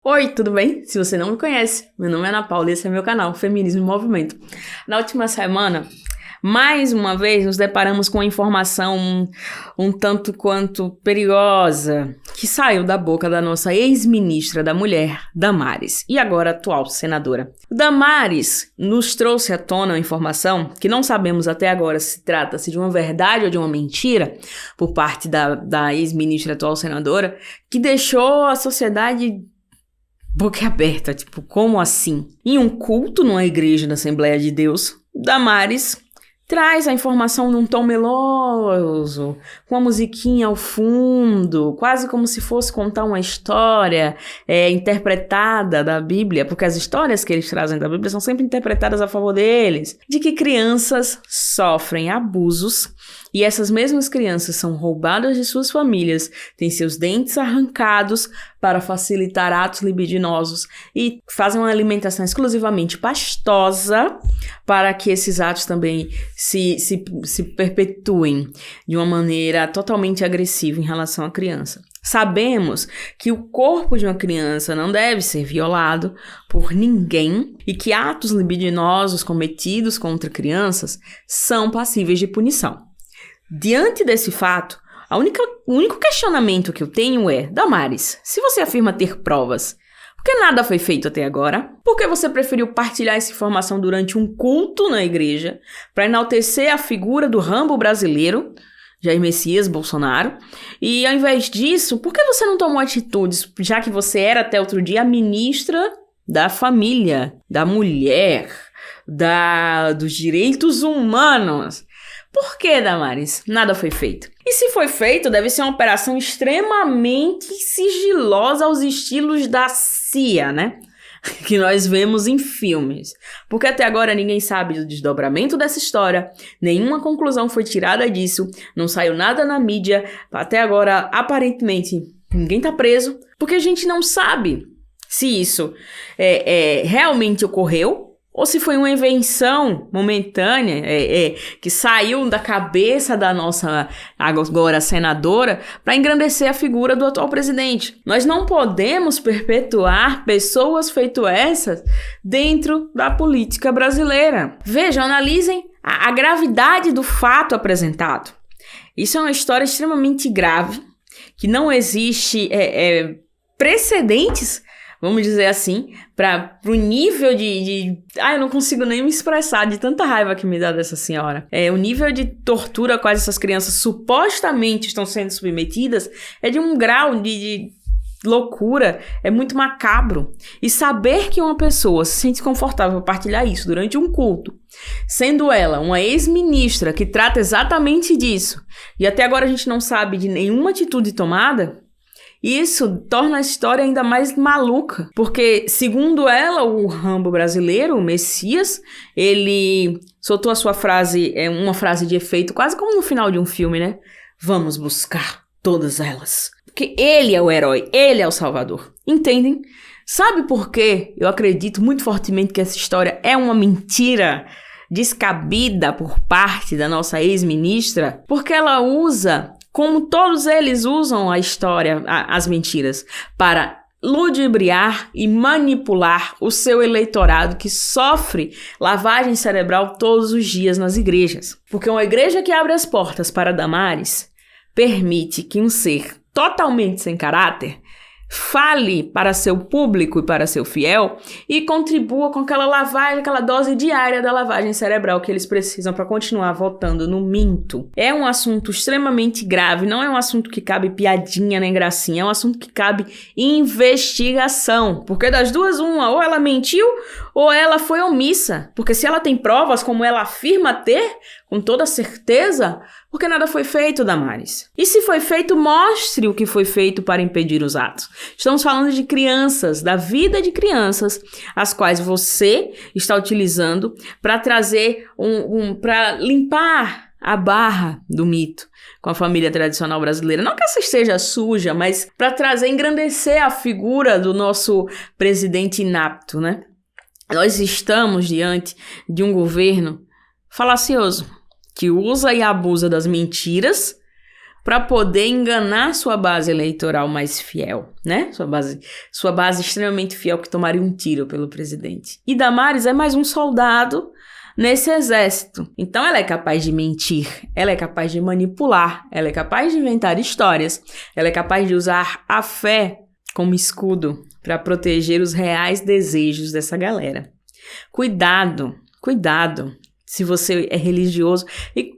Oi, tudo bem? Se você não me conhece, meu nome é Ana Paula e esse é meu canal, Feminismo em Movimento. Na última semana, mais uma vez, nos deparamos com uma informação um tanto quanto perigosa que saiu da boca da nossa ex-ministra da Mulher, Damares, e agora atual senadora. Damares nos trouxe à tona uma informação que não sabemos até agora se trata-se de uma verdade ou de uma mentira por parte da ex-ministra atual senadora, que deixou a sociedade boca aberta, tipo, como assim? Em um culto numa igreja da Assembleia de Deus, Damares traz a informação num tom meloso, com a musiquinha ao fundo, quase como se fosse contar uma história interpretada da Bíblia, porque as histórias que eles trazem da Bíblia são sempre interpretadas a favor deles, de que crianças sofrem abusos e essas mesmas crianças são roubadas de suas famílias, têm seus dentes arrancados para facilitar atos libidinosos e fazem uma alimentação exclusivamente pastosa para que esses atos também se perpetuem de uma maneira totalmente agressiva em relação à criança. Sabemos que o corpo de uma criança não deve ser violado por ninguém e que atos libidinosos cometidos contra crianças são passíveis de punição. Diante desse fato, o único questionamento que eu tenho é: Damares, se você afirma ter provas, por que nada foi feito até agora? Por que você preferiu partilhar essa informação durante um culto na igreja para enaltecer a figura do Rambo brasileiro, Jair Messias Bolsonaro? E ao invés disso, por que você não tomou atitudes, já que você era até outro dia a ministra da família, da mulher, dos direitos humanos? Por que, Damares, nada foi feito? E se foi feito, deve ser uma operação extremamente sigilosa aos estilos da CIA, né? Que nós vemos em filmes. Porque até agora ninguém sabe do desdobramento dessa história, nenhuma conclusão foi tirada disso, não saiu nada na mídia, até agora, aparentemente, ninguém tá preso, porque a gente não sabe se isso realmente ocorreu, ou se foi uma invenção momentânea que saiu da cabeça da nossa agora senadora para engrandecer a figura do atual presidente. Nós não podemos perpetuar pessoas feito essas dentro da política brasileira. Vejam, analisem a gravidade do fato apresentado. Isso é uma história extremamente grave, que não existe precedentes, vamos dizer assim, para o nível eu não consigo nem me expressar de tanta raiva que me dá dessa senhora. O nível de tortura a quais essas crianças supostamente estão sendo submetidas é de um grau de loucura, é muito macabro. E saber que uma pessoa se sente confortável para partilhar isso durante um culto, sendo ela uma ex-ministra que trata exatamente disso, e até agora a gente não sabe de nenhuma atitude tomada, isso torna a história ainda mais maluca, porque, segundo ela, o Rambo brasileiro, o Messias, ele soltou a sua frase, uma frase de efeito, quase como no final de um filme, né? Vamos buscar todas elas. Porque ele é o herói, ele é o salvador. Entendem? Sabe por quê? Eu acredito muito fortemente que essa história é uma mentira descabida por parte da nossa ex-ministra, porque ela usa, como todos eles usam a história, as mentiras, para ludibriar e manipular o seu eleitorado que sofre lavagem cerebral todos os dias nas igrejas. Porque uma igreja que abre as portas para Damares permite que um ser totalmente sem caráter fale para seu público e para seu fiel e contribua com aquela lavagem, aquela dose diária da lavagem cerebral que eles precisam para continuar votando no minto. É um assunto extremamente grave, não é um assunto que cabe piadinha nem gracinha, é um assunto que cabe investigação, porque das duas uma, ou ela mentiu ou ela foi omissa, porque se ela tem provas como ela afirma ter, com toda certeza, porque nada foi feito, Damares. E se foi feito, mostre o que foi feito para impedir os atos. Estamos falando de crianças, da vida de crianças, as quais você está utilizando para trazer para limpar a barra do mito com a família tradicional brasileira. Não que essa esteja suja, mas para engrandecer a figura do nosso presidente inapto, né? Nós estamos diante de um governo falacioso, que usa e abusa das mentiras para poder enganar sua base eleitoral mais fiel, né? Sua base extremamente fiel que tomaria um tiro pelo presidente. E Damares é mais um soldado nesse exército. Então ela é capaz de mentir, ela é capaz de manipular, ela é capaz de inventar histórias, ela é capaz de usar a fé como escudo para proteger os reais desejos dessa galera. Cuidado se você é religioso e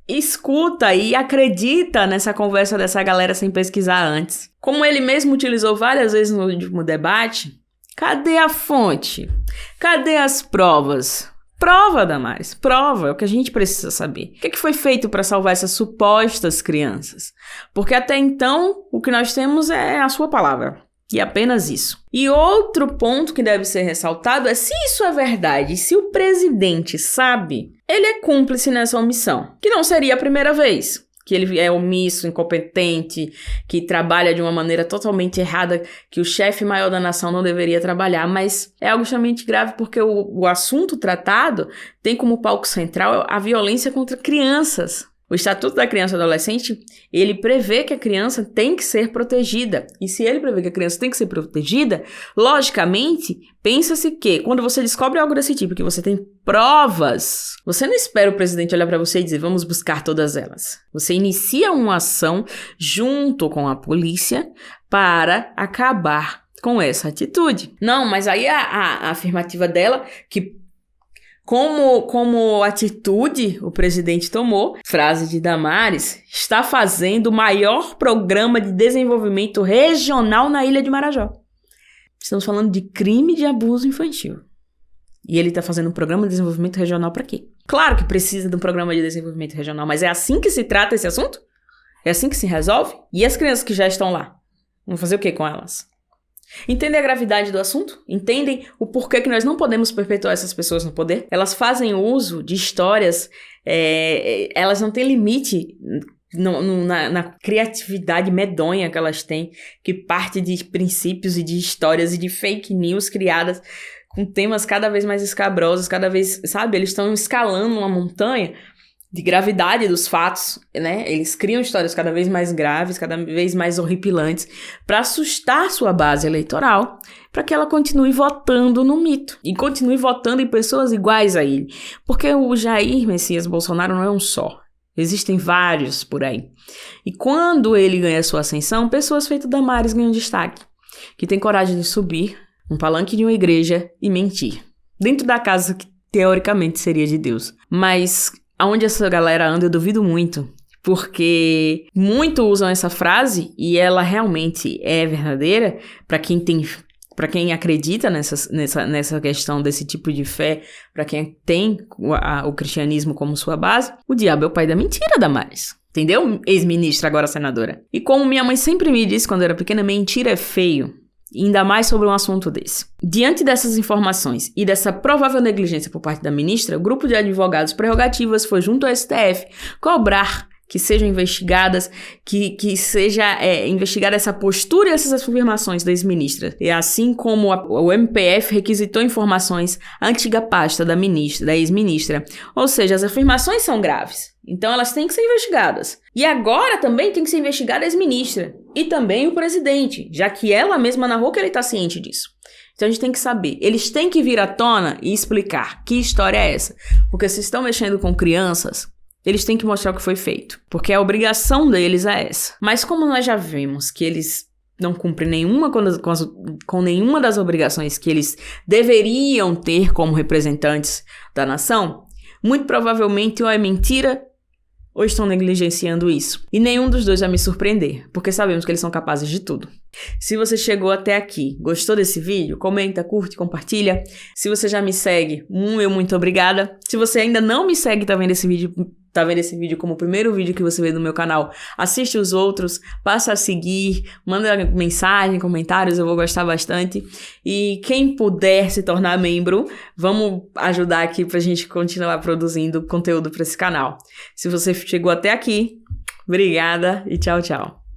escuta e acredita nessa conversa dessa galera sem pesquisar antes. Como ele mesmo utilizou várias vezes no último debate, cadê a fonte? Cadê as provas? Prova, Damares, prova, é o que a gente precisa saber. O que foi feito para salvar essas supostas crianças? Porque até então, o que nós temos é a sua palavra. E apenas isso. E outro ponto que deve ser ressaltado é se isso é verdade, se o presidente sabe, ele é cúmplice nessa omissão, que não seria a primeira vez que ele é omisso, incompetente, que trabalha de uma maneira totalmente errada, que o chefe maior da nação não deveria trabalhar, mas é algo extremamente grave porque o assunto tratado tem como palco central a violência contra crianças. O Estatuto da Criança e Adolescente, ele prevê que a criança tem que ser protegida. E se ele prevê que a criança tem que ser protegida, logicamente, pensa-se que quando você descobre algo desse tipo, que você tem provas, você não espera o presidente olhar para você e dizer, vamos buscar todas elas. Você inicia uma ação junto com a polícia para acabar com essa atitude. Não, mas aí a afirmativa dela, que como atitude o presidente tomou, frase de Damares, está fazendo o maior programa de desenvolvimento regional na Ilha de Marajó. Estamos falando de crime de abuso infantil. E ele está fazendo um programa de desenvolvimento regional para quê? Claro que precisa de um programa de desenvolvimento regional, mas é assim que se trata esse assunto? É assim que se resolve? E as crianças que já estão lá? Vamos fazer o que com elas? Entendem a gravidade do assunto? Entendem o porquê que nós não podemos perpetuar essas pessoas no poder? Elas fazem uso de histórias, elas não têm limite na criatividade medonha que elas têm, que parte de princípios e de histórias e de fake news criadas com temas cada vez mais escabrosos, cada vez, sabe? Eles estão escalando uma montanha de gravidade dos fatos, né? Eles criam histórias cada vez mais graves, cada vez mais horripilantes, para assustar sua base eleitoral, para que ela continue votando no mito e continue votando em pessoas iguais a ele. Porque o Jair Messias Bolsonaro não é um só. Existem vários por aí. E quando ele ganha sua ascensão, pessoas feitas Damares ganham destaque, que tem coragem de subir um palanque de uma igreja e mentir, dentro da casa que teoricamente seria de Deus. Mas aonde essa galera anda, eu duvido muito, porque muito usam essa frase e ela realmente é verdadeira para quem acredita nessa questão desse tipo de fé, para quem tem o cristianismo como sua base. O diabo é o pai da mentira, Damares. Entendeu? Ex-ministra, agora senadora. E como minha mãe sempre me disse quando eu era pequena, mentira é feio. Ainda mais sobre um assunto desse. Diante dessas informações e dessa provável negligência por parte da ministra, o grupo de advogados prerrogativas foi junto ao STF cobrar que sejam investigadas, que seja investigada essa postura e essas afirmações da ex-ministra. E assim como o MPF requisitou informações à antiga pasta da ex-ministra. Ou seja, as afirmações são graves. Então elas têm que ser investigadas. E agora também tem que ser investigada a ex-ministra. E também o presidente, já que ela mesma narrou que ele está ciente disso. Então a gente tem que saber. Eles têm que vir à tona e explicar que história é essa. Porque se estão mexendo com crianças, eles têm que mostrar o que foi feito. Porque a obrigação deles é essa. Mas como nós já vimos que eles não cumprem com nenhuma das obrigações que eles deveriam ter como representantes da nação, muito provavelmente ou é mentira ou estão negligenciando isso. E nenhum dos dois vai me surpreender, porque sabemos que eles são capazes de tudo. Se você chegou até aqui, gostou desse vídeo, comenta, curte, compartilha. Se você já me segue, muito obrigada. Se você ainda não me segue, tá vendo esse vídeo como o primeiro vídeo que você vê no meu canal, assiste os outros, passa a seguir, manda mensagem, comentários, eu vou gostar bastante. E quem puder se tornar membro, vamos ajudar aqui pra gente continuar produzindo conteúdo para esse canal. Se você chegou até aqui, obrigada e tchau, tchau.